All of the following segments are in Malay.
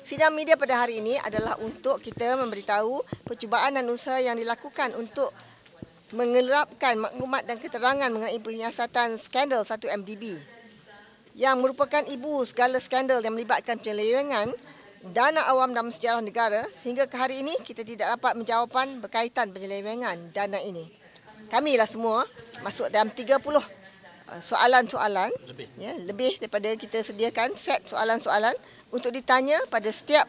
Sidang media pada hari ini adalah untuk kita memberitahu percubaan dan usaha yang dilakukan untuk mengelapkan maklumat dan keterangan mengenai penyiasatan skandal 1MDB yang merupakan ibu segala skandal yang melibatkan penyelewengan dana awam dalam sejarah negara. Sehingga ke hari ini kita tidak dapat menjawapan berkaitan penyelewengan dana ini. Kamilah semua masuk dalam 30 soalan-soalan, lebih daripada kita sediakan set soalan-soalan untuk ditanya pada setiap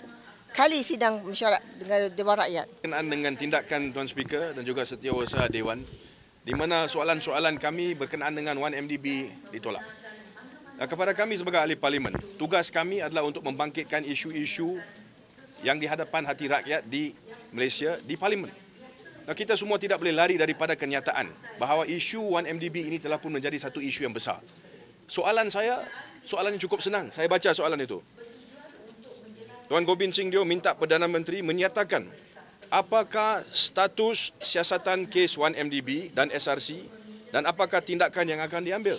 kali sidang mesyuarat dengan Dewan Rakyat. Berkenaan dengan tindakan Tuan Speaker dan juga Setiausaha Dewan, di mana soalan-soalan kami berkenaan dengan 1MDB ditolak. Kepada kami sebagai ahli parlimen, tugas kami adalah untuk membangkitkan isu-isu yang di hadapan hati rakyat di Malaysia, di parlimen. Kita semua tidak boleh lari daripada kenyataan bahawa isu 1MDB ini telah pun menjadi satu isu yang besar. Soalan saya, soalan yang cukup senang. Saya baca soalan itu. Tuan Goh Bin Sing Teo minta Perdana Menteri menyatakan apakah status siasatan kes 1MDB dan SRC dan apakah tindakan yang akan diambil.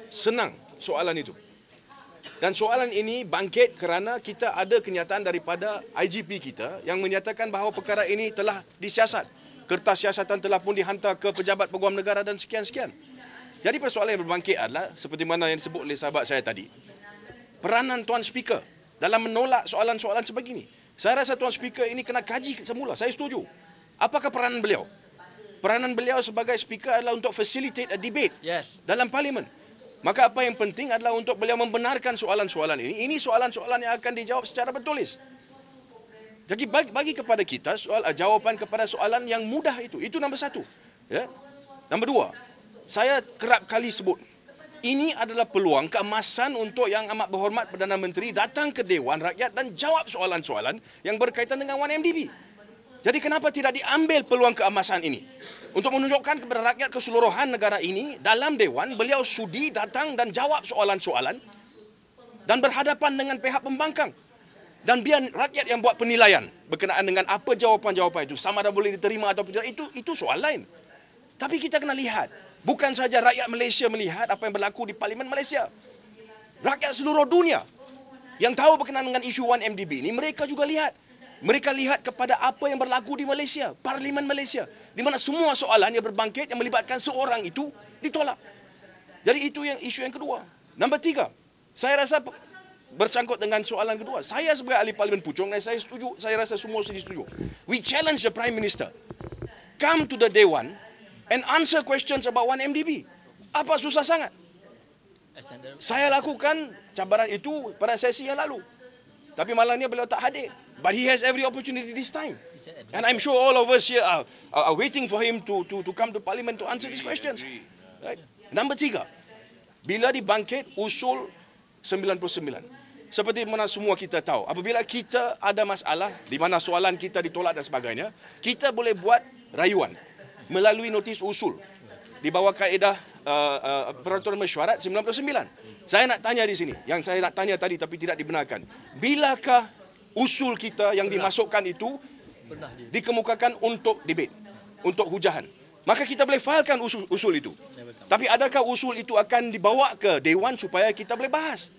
Senang soalan itu. Dan soalan ini bangkit kerana kita ada kenyataan daripada IGP kita yang menyatakan bahawa perkara ini telah disiasat. Kertas siasatan telah pun dihantar ke pejabat peguam negara dan sekian-sekian. Jadi persoalan yang berbangkit adalah seperti mana yang disebut oleh sahabat saya tadi. Peranan Tuan Speaker dalam menolak soalan-soalan sebegini. Saya rasa Tuan Speaker ini kena kaji semula. Saya setuju. Apakah peranan beliau? Peranan beliau sebagai Speaker adalah untuk facilitate a debate dalam parlimen. Maka apa yang penting adalah untuk beliau membenarkan soalan-soalan ini. Ini soalan-soalan yang akan dijawab secara bertulis. Jadi bagi kepada kita jawapan kepada soalan yang mudah itu. Itu nombor satu. Ya. Nombor dua, saya kerap kali sebut, ini adalah peluang keemasan untuk yang amat berhormat Perdana Menteri datang ke Dewan Rakyat dan jawab soalan-soalan yang berkaitan dengan 1MDB. Jadi kenapa tidak diambil peluang keemasan ini? Untuk menunjukkan kepada rakyat keseluruhan negara ini, dalam Dewan beliau sudi datang dan jawab soalan-soalan dan berhadapan dengan pihak pembangkang. Dan biar rakyat yang buat penilaian berkenaan dengan apa jawapan-jawapan itu, sama ada boleh diterima atau tidak, itu soal lain. Tapi kita kena lihat, bukan saja rakyat Malaysia melihat apa yang berlaku di Parlimen Malaysia. Rakyat seluruh dunia yang tahu berkenaan dengan isu 1MDB ini, mereka juga lihat. Mereka lihat kepada apa yang berlaku di Malaysia, Parlimen Malaysia, di mana semua soalan yang berbangkit yang melibatkan seorang itu ditolak. Jadi itu yang isu yang kedua. Nombor tiga, saya rasa bersangkut dengan soalan kedua. Saya sebagai ahli parlimen Puchong, saya setuju, saya rasa semua setuju. We challenge the Prime Minister. Come to the Dewan and answer questions about 1MDB. Apa susah sangat? Saya lakukan cabaran itu pada sesi yang lalu. Tapi malangnya beliau tak hadir. But he has every opportunity this time. And I'm sure all of us here are waiting for him to come to Parliament to answer these questions. Right? Nombor tiga, bila dibangkit usul 99. Seperti mana semua kita tahu, apabila kita ada masalah di mana soalan kita ditolak dan sebagainya, kita boleh buat rayuan melalui notis usul di bawah kaedah peraturan mesyuarat 99. Saya nak tanya di sini, yang saya nak tanya tadi tapi tidak dibenarkan. Bilakah usul kita yang dimasukkan itu dikemukakan untuk debate, untuk hujahan? Maka kita boleh failkan usul itu. Tapi adakah usul itu akan dibawa ke Dewan supaya kita boleh bahas?